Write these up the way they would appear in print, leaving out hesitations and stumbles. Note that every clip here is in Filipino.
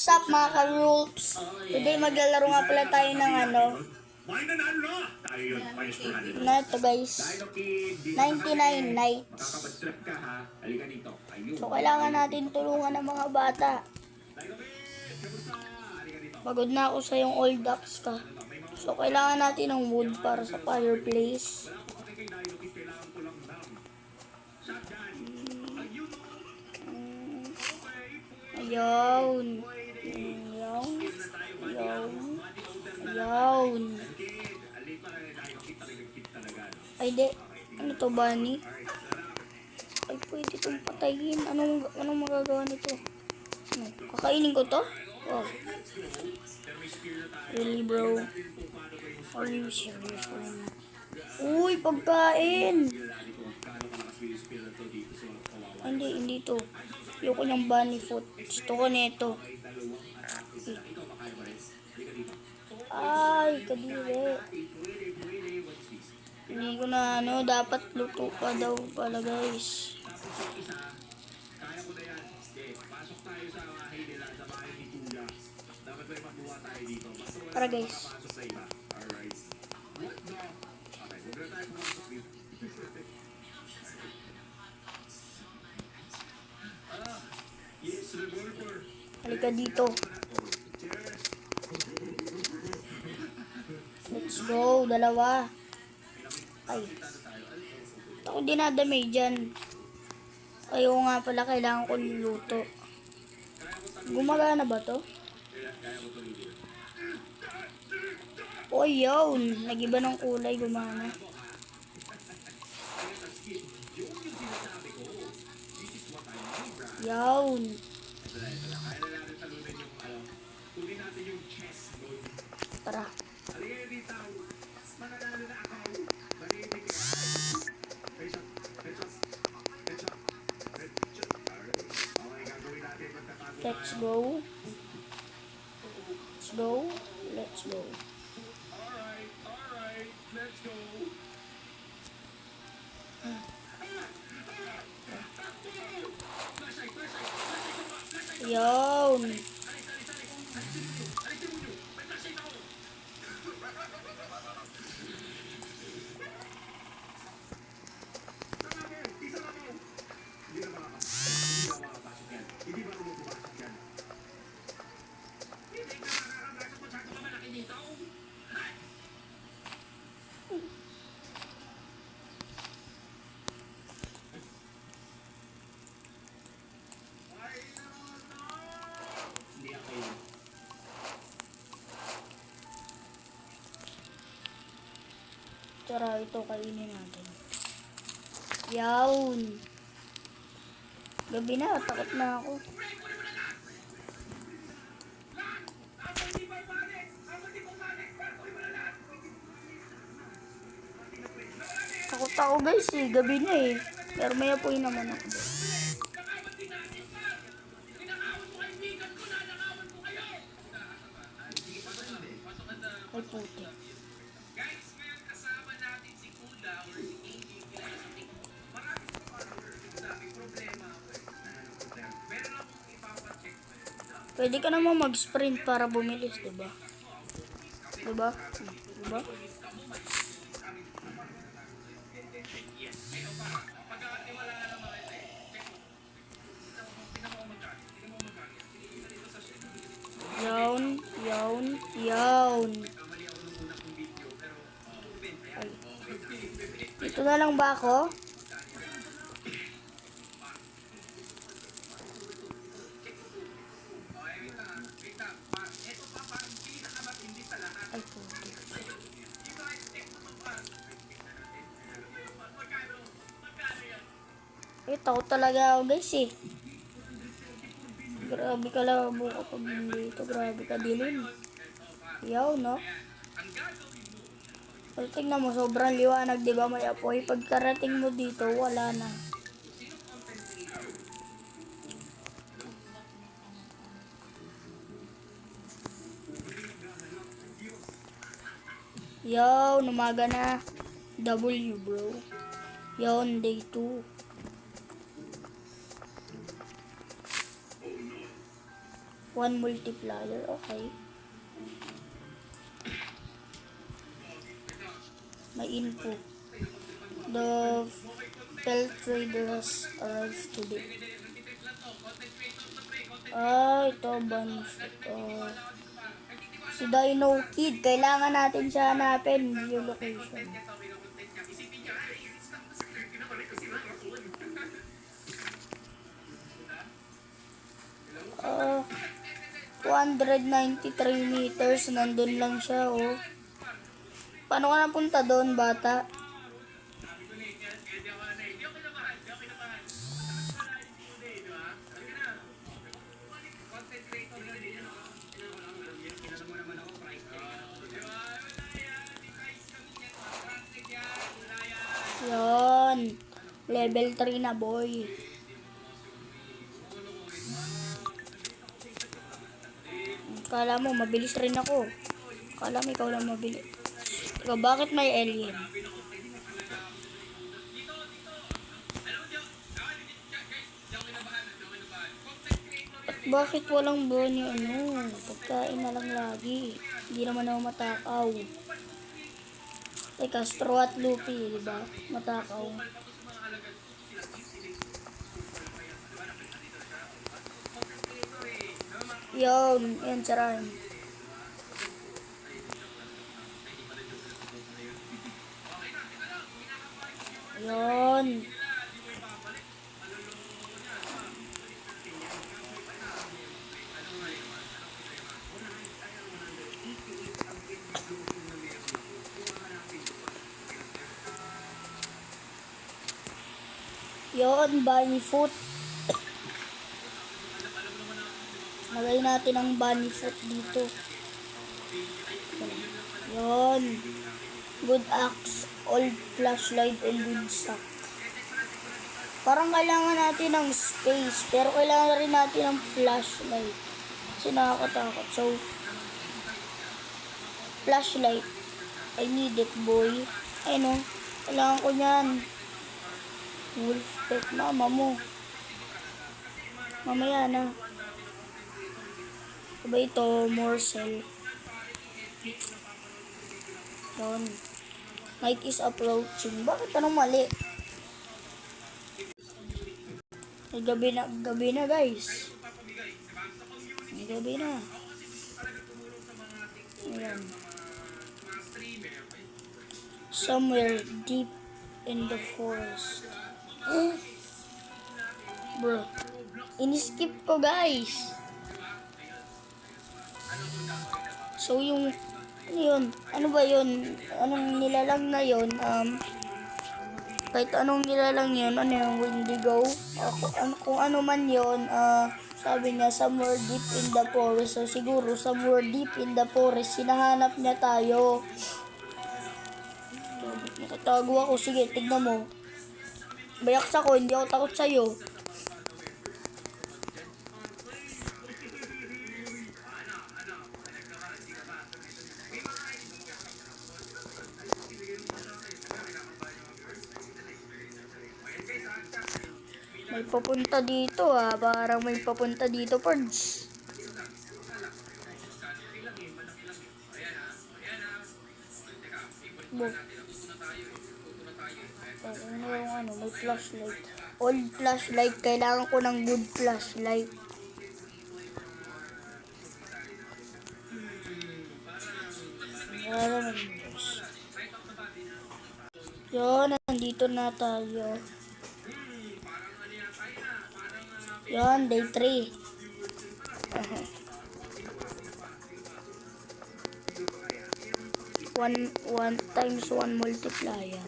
What's up mga ka-Roops? Today maglalaro nga pala tayo ng na ito guys, 99 Nights. So kailangan natin tulungan ng mga bata. Pagod na ako sa yung old ducks ka. So kailangan natin ng wood para sa fireplace. Ayun. Ay, di. Ano to, bunny? Ay, pwede itong patayin. Anong magagawa nito? Ano? Kakainin ko to? Oh. Really, bro? Are you serious? Uy, pagkain! Hindi to. Ayoko ng bunny foot. Gusto ko nito. Ay, kadiri. Hindi ko na dapat luto pa daw pala guys. Para guys. Halika dito. Let's go, dalawa. Ay. Ako dinadamay dyan. Ayaw nga pala, kailangan ko niluto. Gumagana ba to? Oh, yun. Nagiba ng kulay, gumana. Yun. Tara. Let's go. Let's go. Let's go. Alright, let's go. Yun. Tara, ito kainin natin. Yawn. Gabi na, takot na ako. Takot ako guys eh, gabi na eh. Pero may apoy naman ako. Ay puti. Pwede ka naman mag-sprint para bumilis, diba? Diba? Diba? Yawn. Ay. Ito na lang ba ako? Takot talaga ako guys eh. Grabe ka labo kapag dito. Grabe ka dilim. Yaw no? Pero tingnan mo, sobrang liwanag, diba? May apoy. Pagkarating mo dito, wala na. Yaw, umaga na. W bro. Yawn, day 2. 1 multiplier, okay. May input. The Pelt Trader has arrived today. Ito, benefit. Si Dino Kid, kailangan natin siya hanapin. Yung location. 293 meters, nandun lang siya, oh. Paano ka napunta doon, bata? Yon. Level 3 na, boy. Kala mo, mabilis rin ako. Kala mo, ikaw lang mabilis. Ikaw, bakit may alien? At bakit walang bunny, pagkain na lang lagi. Hindi naman ako matakaw. Teka, Straw at Luffy, diba? Matakaw. Yan, sarahan. Yan. Yon, bunny foot. Lagay natin ang bunny foot dito. Yon. Good axe, old flashlight, and good sack. Parang kailangan natin ng space, pero kailangan rin natin ng flashlight. Kasi nakakatakot. So, flashlight. I need it, boy. Ay, no. Kailangan ko yan. Wolf pet, mama mo. Mamaya na. Diba ito, morsel. Yun. Night is approaching. Bakit anong mali? Ay, gabi na guys. Ay, gabi na. Ayan. Somewhere deep in the forest. Bro, in-skip ko guys. So yung ano ba yun? Anong nilalang na yun? Kahit anong nilalang yun, yung Wendigo? Kung ano man yun, sabi niya, somewhere deep in the forest. So siguro, somewhere deep in the forest, hinahanap niya tayo. Nakatago ako. Sige, tignan mo. Bayaks ako, hindi ako takot sa'yo. May papunta dito parang may papunta dito, Pards. May flashlight. Old flashlight, kailangan ko ng good flashlight. Yun, nandito na tayo. Yan, day 3. One times 1 multiplier.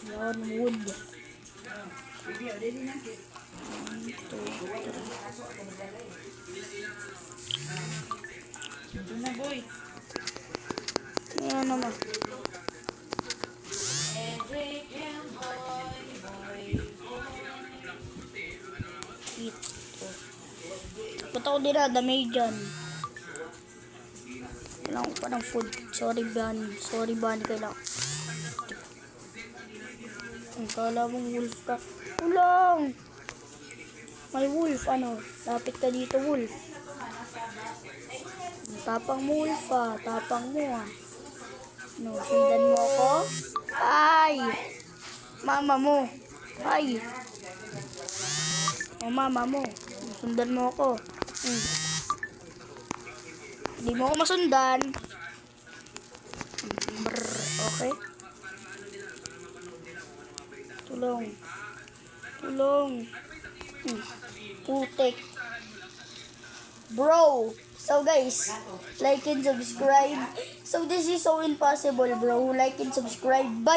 Yan, wood. 1, 2, 3. Ito na, boy. Yan naman. Ba't ako dinadamay dyan? Kailangan ko pa ng food. Sorry, Bunny. Kailangan. Ang kala mong wolf ka. Ulang! May wolf, ano? Lapit ka dito, wolf. Tapang mo, wolf, ah. Tapang mo, ah. No, sundan mo ako. Ay! Mama mo. Ay! O, mama mo. Sundan mo ako. Hindi mo ako masundan. Brr, okay? Tulong. Tulong. Putik. Bro. So guys, like and subscribe. So this is so impossible, bro. Like and subscribe. Bye.